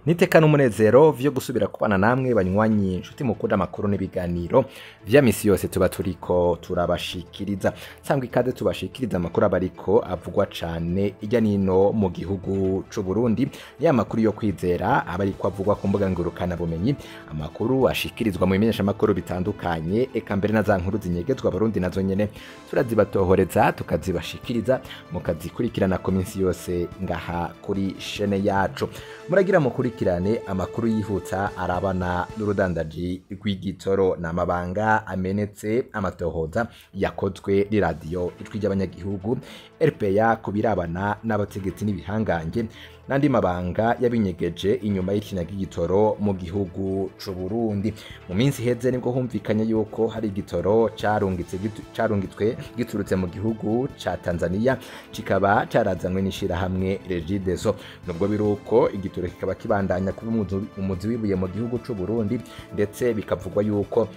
Niteka n'umunezero vyo gusubira kubana namwe banywanyi inshuti mukunda amakuru n'ibiganiro vya misi yose tuba turiko turabashikiriza. Sangwa ikaze tubashikiriza amakuru abariko avugwa cane irya nino mu gihugu c'u Burundi. Ya makuru yo kwizera abariko avugwa ku mbuga ngurukana bumenyi, amakuru ashikirizwa mu bimenyesha makuru bitandukanye, eka mbere na za nkuru zinyegezwa Burundi nazo nyene turazibatohoreza tukazibashikiriza mukazikurikirana ku minsi yose ngaha kuri chaîne yacu. Muragira mukurikirane amakuru yihuta arabana n'urudandaji rw'igitoro n'amabanga amenetse amatohoza yakozwe ni radio ijwi ry'abanyagihugu RPA kubirabana n'abategetsi n'ibihangange n'andi mabanga yabinyegeje inyuma y'ikina ry'igitoro mu gihugu c'u Burundi. Mu minsi heze nibwo humvikanye yuko hari igitoro carungitswe giturutse mu gihugu ca Tanzania kikaba carazanywe n'ishirahamwe Regideso. Nubwo biruko igitoro kikaba kibandanya kuba umuzi wibuye mu gihugu c'u Burundi, ndetse bikavugwa yuko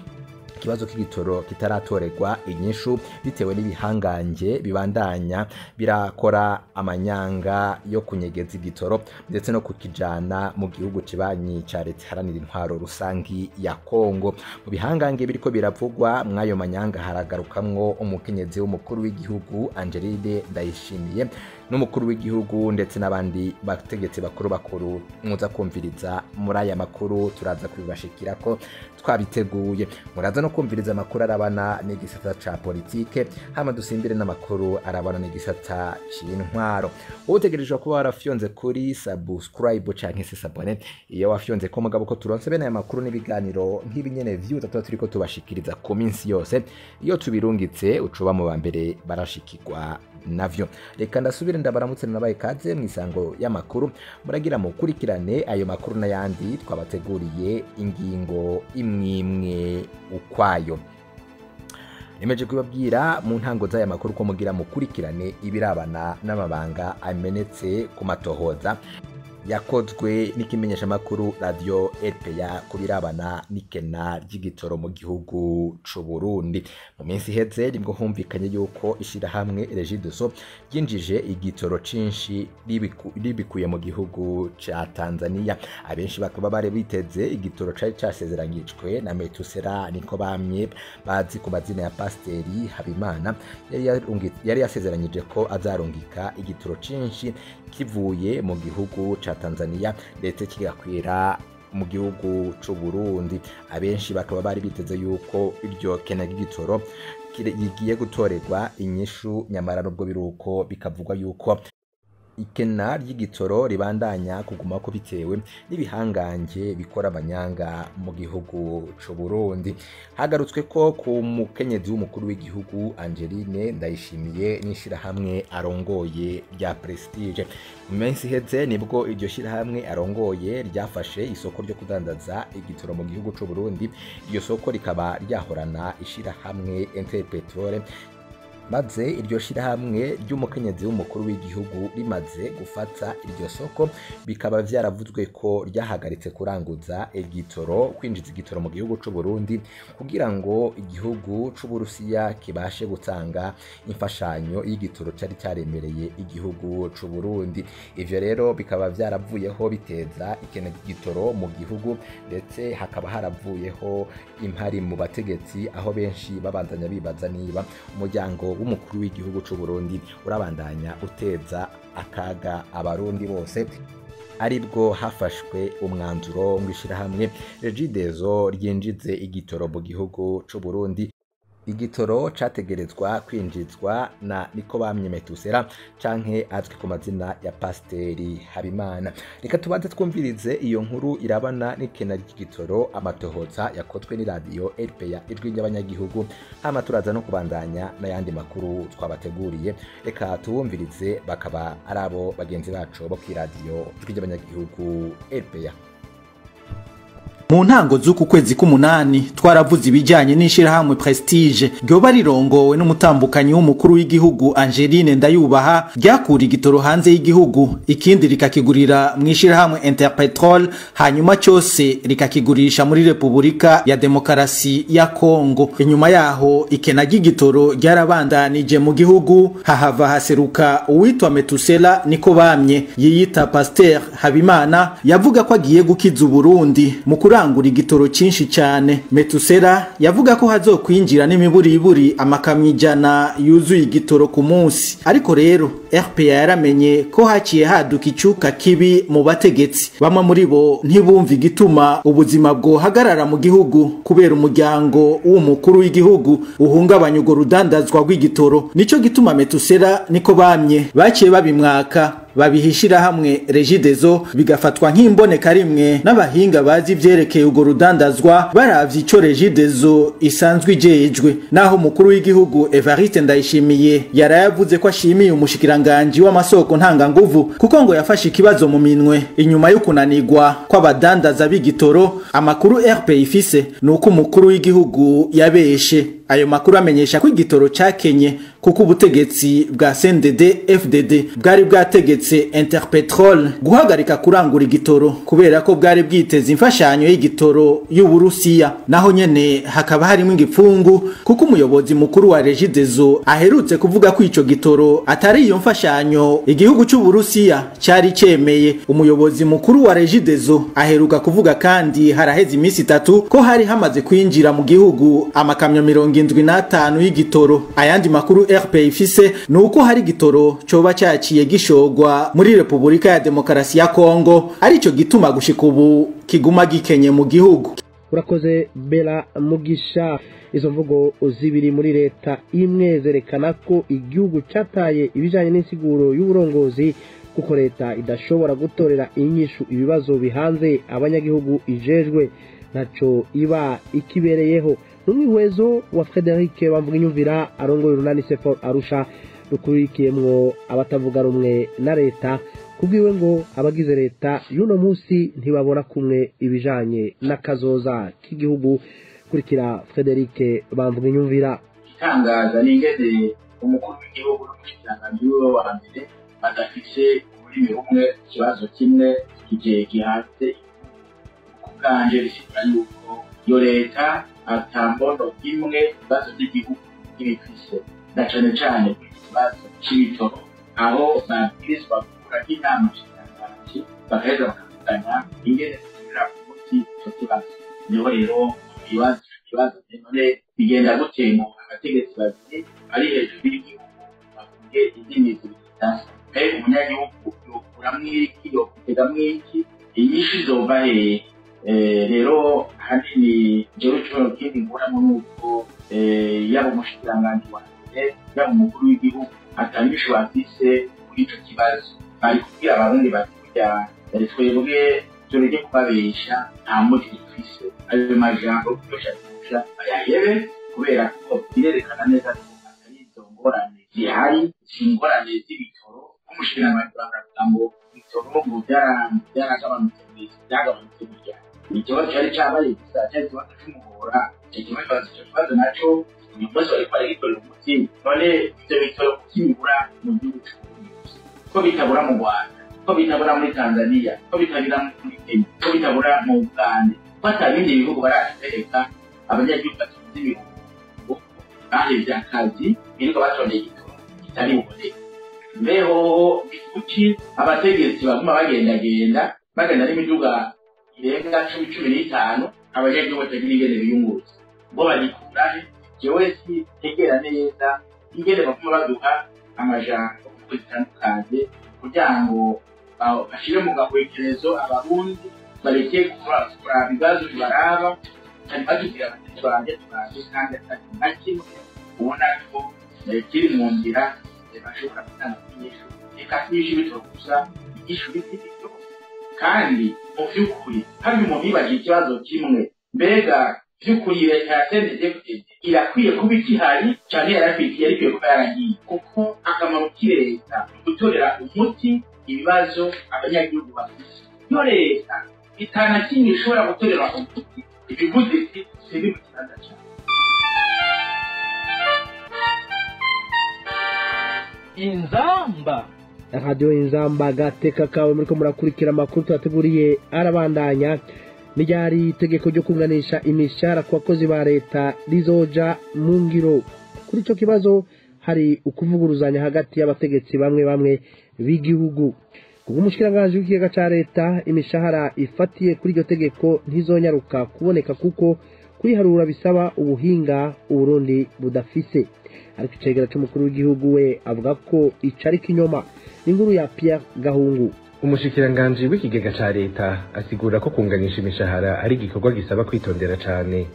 ikibazo k'igitoro kitaratorerwa inyishu bitewe n'ibihangange bibandanya birakora amanyanga yo kunyegeza igitoro ndetse no kukijana mu gihugu kibanyi ca leta iharanira intwaro rusangi ya Kongo. Mu bihangange biriko biravugwa mwayo manyanga haragarukamwo umukenyezi w'umukuru w'igihugu Angeline Ndayishimiye n'umukuru w'igihugu ndetse n'abandi bategetsi bakuru muza kumviriza muri aya makuru turaza kubibashikirako twabiteguye. Muraza no kumviriza amakuru arabana n'igisata ca politike, hama dusimbire n'amakuru arabana n'igisata c'intwaro. Utegerejwe kuba warafyonze kuri subscribe canke se s'abone iyo wafyonze ko mugabo ko turonse bene aya makuru n'ibiganiro nk'ibinyene vyuta tuba turiko tubashikiriza ku minsi yose, iyo tubirungitse ucuba mu bambere barashikirwa navyo. Reka ndasubire ndabaramutse nabaye kaze mwisango y'amakuru, muragira mukurikirane ayo makuru n'ayandi twabateguriye ingingo imwe ukwayo. Nimeje kubabwira mu ntango z'aya makuru ko mugira mukurikirane ibirabana n'amabanga amenetse ku matohoza yakozwe n'ikimenyesha makuru radio RPA kubirabana n'ikena ry'igitoro mu gihugu c'u Burundi. Mu minsi heze nibwo humvikanye yuko ishirahamwe Regideso ryinjije igitoro cinshi ribikuye mu gihugu ca Tanzania. Abenshi bakaba bare biteze igitoro cari casezeranyijwe na Metusera niko bamye bazi ku mazina ya Pasteri Habimana, yari yasezeranyije ko azarungika igitoro cinshi kivuye mu gihugu ca Tanzania ndetse kigakwira mu gihugu c'u Burundi. Abenshi bakaba bari biteze yuko iryo kena ry'igitoro kigiye gutorerwa inyishu, nyamara nubwo biruko bikavugwa yuko ikena ry'igitoro ribandanya kuguma ko bitewe n'ibihangange bikora amanyanga mu gihugu c'u Burundi. Hagarutswe ko ku mukenyezi w'umukuru w'igihugu Angeline Ndayishimiye n'ishirahamwe arongoye rya Prestige. Mu minsi heze nibwo iryo shirahamwe arongoye ryafashe isoko ryo kudandaza igitoro mu gihugu c'u Burundi. Iryo soko rikaba ryahorana ishirahamwe Interpetrol, maze iryo shirahamwe ry'umukenyezi w'umukuru w'igihugu rimaze gufata iryo soko bikaba vyaravuzwe ko ryahagaritse kuranguza igitoro, kwinjiza igitoro mu gihugu c'u Burundi kugira ngo igihugu c'u Burusiya kibashe gutanga imfashanyo y'igitoro cari cyaremereye igihugu c'u Burundi. Ivyo rero bikaba vyaravuyeho biteza ikena ry'igitoro mu gihugu, ndetse hakaba haravuyeho impari mu bategetsi, aho benshi babandanya bibaza niba umuryango w'umukuru w'igihugu c'u Burundi urabandanya uteza akaga abarundi bose. Aribwo hafashwe umwanzuro ngwishirahamwe Regideso ryinjize igitoro mu gihugu c'u Burundi. Igitoro categerezwa kwinjizwa na niko bamye Metusera canke azwi ku mazina ya Pasteri Habimana. Reka tubanze twumvirize iyo nkuru irabana n'ikena ry'igitoro, amatohoza yakozwe ni radio RPA ijwi ry'abanyagihugu, hama turaza no kubandanya n'ayandi makuru twabateguriye. Reka tuwumvirize, bakaba arabo bagenzi bacu bo ku radio ijwi ry'abanyagihugu RPA. mu ntango z'uku kwezi k'umunani twaravuze ibijyanye n'ishirahamwe Prestige ryoba rirongowe n'umutambukanyi w'umukuru w'igihugu Angeline Ndayubaha ryakura igitoro hanze y'igihugu ikindi rikakigurira mu ishirahamwe Interpetrol hanyuma cyose rikakigurisha muri Repubulika ya Demokarasi ya Kongo. Inyuma yaho ikena ry'igitoro ryarabandanije mu gihugu hahava haseruka uwitwa Metusela niko bamye yiyita Pasteur Habimana yavuga ko agiye gukiza Burundi mu kurangura igitoro cyinshi cyane. Metusela yavuga ko hazokwinjira n'imiburiburi amakamyo 100 yuzuye igitoro ku munsi, ariko rero RPA yaramenye ko haciye haduka icuka kibi mu bategetsi. Bamwe muri bo ntibumva igituma ubuzima bwo hagarara mu gihugu kubera umuryango w'umukuru w'igihugu uhungabanya urwo rudandazwa rw'igitoro. Nico gituma Metusela niko bamye baciye babimwaka babihishira hamwe Regideso bigafatwa nk'imboneka rimwe n'abahinga bazi ivyerekeye urwo rudandazwa baravye ico Regideso isanzwe ijejwe. Naho mukuru w'igihugu Evariste Ndayishimiye yarayavuze ko ashimiye umushikiranganje w'amasoko ntanga nguvu kuko ngo yafashe ikibazo mu minwe inyuma yo kunanirwa kw'abadandaza b'igitoro. Amakuru RPA ifise nuko umukuru w'igihugu yabeshe. Ayo makuru amenyesha ko igitoro cakenye kuko ubutegetsi bwa CNDD FDD bwari bwategetse Interpetrol guhagarika kurangura igitoro kubera ko bwari bwiteze imfashanyo y'igitoro y'Uburusiya. Naho nyene hakaba harimo igipfungu kuko umuyobozi mukuru wa Regideso aherutse kuvuga ko ico gitoro atari iyo mfashanyo igihugu c'Uburusiya cyari cemeye. Umuyobozi mukuru wa Regideso aheruka kuvuga kandi haraheze imisi 3 ko hari hamaze kwinjira mu gihugu amakamyo 75 y'igitoro. Ayandi makuru RPA ifise nuko hari igitoro coba cyaciye gishogwa muri Repubulika ya Demokarasi ya Kongo, arico gituma gushika ubu kiguma gikenye mu gihugu. Urakoze Bella Mugisha. Izo mvugo zibiri muri leta imwe zerekana ko igihugu cyataye ibijanye n'insiguro y'uburongozi kuko leta idashobora gutorera inyishu ibibazo bihanze abanyagihugu ijejwe naco iba ikibereyeho. N'umwihwezo wa Frederic Bamvuginyumvira arongoye urunani Sefor Arusha rukurikiyemwo abatavuga rumwe na leta. Kubwiwe ngo abagize leta y'uno munsi ntibabona kumwe ibijanye n'akazoza k'igihugu. Kurikira Frederic Bamvuginyumvira. Itangaza n'ingeze umukuru w'igihugu n'umushikiranganje wa mbere badafise ururimi rumwe ikibazo kimwe kije gihatse kubwanje bishika yuko yo leta atambono imwe ibibazo by'igihugu n'ibifise na cane ikibazo c'ibitoro aho babwirizwa gukora inama shingiro bagaheza bakavuganya ingene zisubira ku muti ico kibazo. Niho rero ikibazo none bigenda gutema abategetsi babiri ari hejuru y'igihugu bavuge indimi zitandukanye. Mbega umunyagihugu yokuramwo iki yokutegamwo iki inyishu izova hehe? Rero hanini jewe cyo kindi nguramo nuko yaba umushikiranganje wa mbere yaba umukuru w'igihugu atanyishu afise kuri ico kibazo. Bari kubwira abarundi bati kurya twebwe tureke kubabesha nta muti dufise. Ayo majambo byosha ayahebe kubera ko birerekana neza ko atari izo ngorane zihari ingorane z'ibitoro. Umushikiranganje bakavuga ngo ibitoro ngo byaragabanutse burya ikibazo cyari cyabaye gusa cyari ikibazo cy'umuhora. Icyo kibazo nacyo uyu munsi bari kwaragitorera umuti. None ibyo bitoro kukibura mu gihugu cy'Uburundi ko bitabura mu Rwanda, ko bitabura muri Tanzania, ko bitabura muri Kenya, ko bitabura mu Uganda, ko atabindi bihugu baratereka abanyagihugu batunze ibihugu kandi by'akazi biriko batondeye igitoro kitari buboneke. Mbeho bikuki abategetsi baguma bagenda n'imiduga irenga 15 abanyagihugu batagira ingene biyunguruza bo bagikurahe. Jewe si tegera neza ingene baguma baduha amajambo kuko zitandukanye kugira ngo bashire mu gahwekerezo abarundi bareke kuraba ibibazo bibaraba kandi bagira abategetsi kandi atari na kimwe ubona ko kiri mu nzira bashobora gutanga inyishu ikatwisha ibitoro gusa inyishu bifite kandi mu by'ukuri hari umuntu yibaje ikibazo kimwe mbega by'ukuri leta ya CNDD irakwiye kuba ikihari cyane yarafitiye kuba yaragiye kuko akamaro k'leta gutorera umuti ibibazo abanyagihugu bafite. Iyo leta itana kimwe ishobora gutorera ibivuzisi siri mu kibanza cyawe. Inzamba radio Inzamba agateka kawe muriko murakurikira amakuru twateguriye arabandanya. Nijari itegeko ryo kunganisha imishahara ku bakozi ba leta rizoja mu ngiro. Kuri ico kibazo hari ukuvuguruzanya hagati y'abategetsi bamwe b'igihugu. Kubw'umushikiranganje w'ikigega ca leta, imishahara ifatiye kuri iryo tegeko ntizonyaruka kuboneka kuko kuyiharura bisaba ubuhinga Uburundi budafise. Ariko icegera c'umukuru w'igihugu we avuga ko icari kinyoma. Inkuru ya Pierre Gahungu. Umushikiranganje w'ikigega ca leta asigura ko kunganisha imishahara ari igikorwa gisaba kwitondera cane.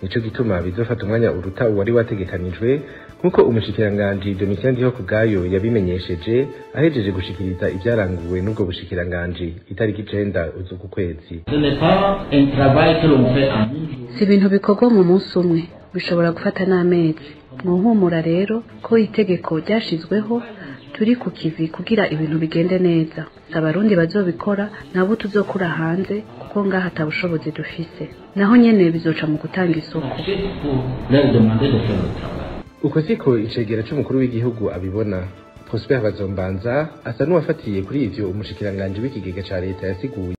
Nico gituma bizofata umwanya uruta uwari wategekanijwe nkuko umushikiranganje Domitien Ndihokubwayo yabimenyesheje ahejeje gushikiriza ibyaranguwe n'ubwo bushikiranganje itariki 9 uzuku kwezi. Si ibintu bikorwa mu munsi umwe, bishobora gufata n'amezi. Muhumura rero ko itegeko ryashizweho turi ku kivi kugira ibintu bigende neza. Abarundi bazobikora nabo tuzokura hanze kuko ngaha atabushobozi dufise. Naho nyene bizoca mu gutanga isoko. Uko siko icegera c'umukuru w'igihugu abibona. Prosper Bazombanza asa n'uwafatiye kuri ivyo umushikiranganje w'ikigega ca leta yasiguye.